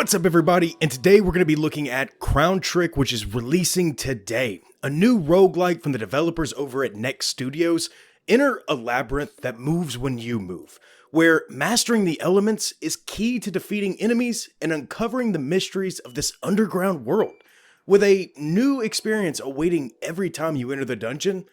What's up everybody, and today we're going to be looking at Crown Trick, which is releasing today. A new roguelike from the developers over at Next Studios. Enter a labyrinth that moves when you move, where mastering the elements is key to defeating enemies and uncovering the mysteries of this underground world. With a new experience awaiting every time you enter the dungeon,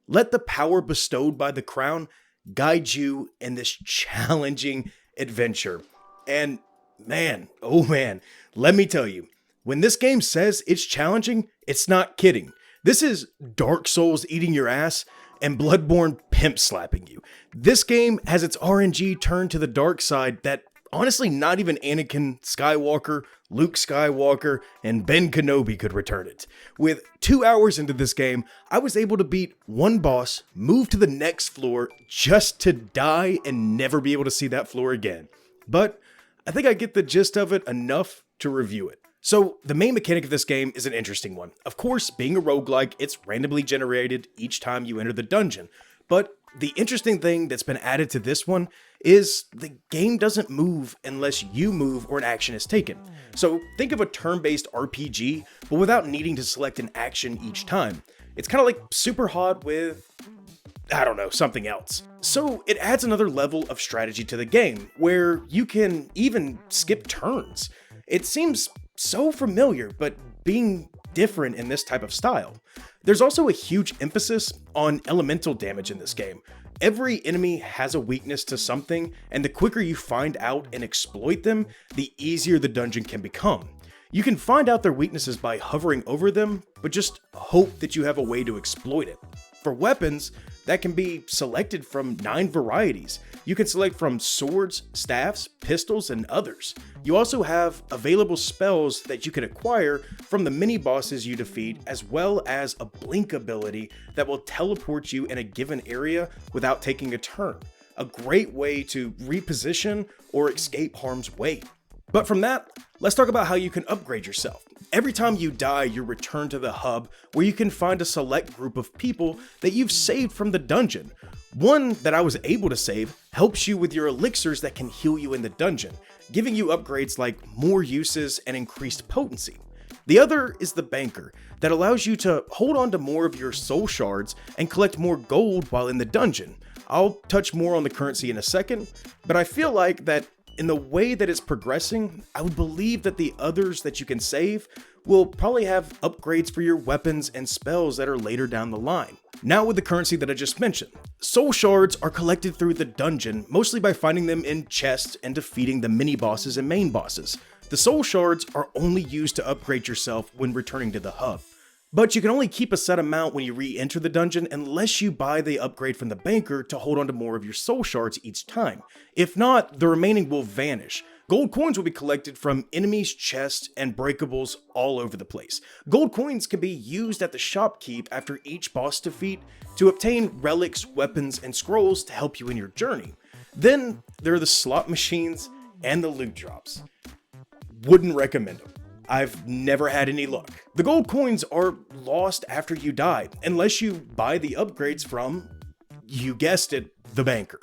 let the power bestowed by the crown guide you in this challenging adventure. And man, oh man, let me tell you, when this game says it's challenging, it's not kidding. This is Dark Souls eating your ass and Bloodborne pimp slapping you. This game has its RNG turned to the dark side that honestly not even Anakin Skywalker, Luke Skywalker, and Ben Kenobi could return it. With 2 hours into this game, I was able to beat one boss, move to the next floor, just to die and never be able to see that floor again. But I think I get the gist of it enough to review it. So the main mechanic of this game is an interesting one. Of course, being a roguelike, it's randomly generated each time you enter the dungeon. But the interesting thing that's been added to this one is the game doesn't move unless you move or an action is taken. So think of a turn-based RPG, but without needing to select an action each time. It's kind of like Super Hot with, I don't know, something else. So it adds another level of strategy to the game, where you can even skip turns. It seems so familiar, but being different in this type of style. There's also a huge emphasis on elemental damage in this game. Every enemy has a weakness to something, and the quicker you find out and exploit them, the easier the dungeon can become. You can find out their weaknesses by hovering over them, but just hope that you have a way to exploit it. For weapons, that can be selected from 9 varieties. You can select from swords, staffs, pistols, and others. You also have available spells that you can acquire from the mini bosses you defeat, as well as a blink ability that will teleport you in a given area without taking a turn. A great way to reposition or escape harm's way. But from that, let's talk about how you can upgrade yourself. Every time you die, you're returned to the hub where you can find a select group of people that you've saved from the dungeon. One that I was able to save helps you with your elixirs that can heal you in the dungeon, giving you upgrades like more uses and increased potency. The other is the banker that allows you to hold on to more of your soul shards and collect more gold while in the dungeon. I'll touch more on the currency in a second, but I feel like that in the way that it's progressing, I would believe that the others that you can save will probably have upgrades for your weapons and spells that are later down the line. Now with the currency that I just mentioned, soul shards are collected through the dungeon, mostly by finding them in chests and defeating the mini bosses and main bosses. The soul shards are only used to upgrade yourself when returning to the hub. But you can only keep a set amount when you re-enter the dungeon unless you buy the upgrade from the banker to hold on to more of your soul shards each time. If not, the remaining will vanish. Gold coins will be collected from enemies' chests and breakables all over the place. Gold coins can be used at the shopkeep after each boss defeat to obtain relics, weapons, and scrolls to help you in your journey. Then there are the slot machines and the loot drops. Wouldn't recommend them. I've never had any luck. The gold coins are lost after you die, unless you buy the upgrades from, you guessed it, the banker.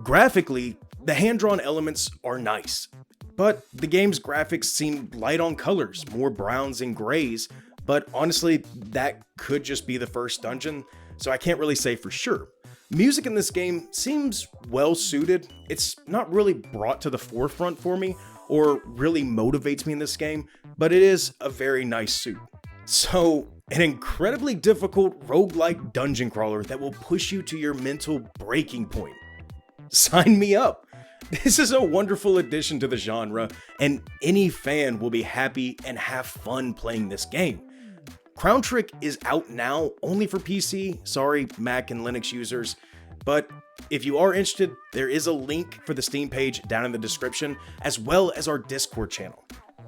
Graphically, the hand-drawn elements are nice, but the game's graphics seem light on colors, more browns and grays, but honestly, that could just be the first dungeon, so I can't really say for sure. Music in this game seems well suited. It's not really brought to the forefront for me, or really motivates me in this game, but it is a very nice suit. So, an incredibly difficult roguelike dungeon crawler that will push you to your mental breaking point. Sign me up! This is a wonderful addition to the genre, and any fan will be happy and have fun playing this game. Crown Trick is out now only for PC, sorry Mac and Linux users, but if you are interested, there is a link for the Steam page down in the description, as well as our Discord channel.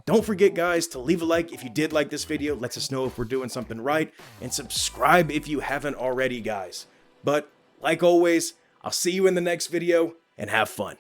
Don't forget guys to leave a like if you did like this video, lets us know if we're doing something right, and subscribe if you haven't already guys. But like always, I'll see you in the next video, and have fun.